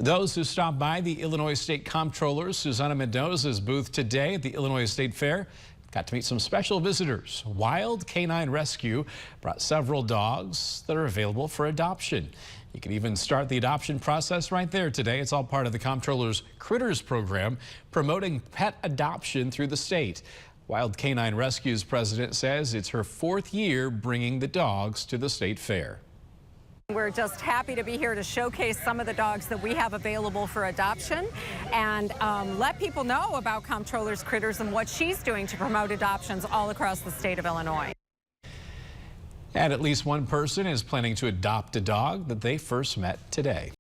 Those who stopped by the Illinois State Comptroller Susana Mendoza's booth today at the Illinois State Fair got to meet some special visitors. Wild Canine Rescue brought several dogs that are available for adoption. You can even start the adoption process right there today. It's all part of the Comptroller's Critters program, promoting pet adoption through the state. Wild Canine Rescue's president says it's her 4th year bringing the dogs to the state fair. We're just happy to be here to showcase some of the dogs that we have available for adoption and let people know about Comptroller's Critters and what she's doing to promote adoptions all across the state of Illinois. And at least one person is planning to adopt a dog that they first met today.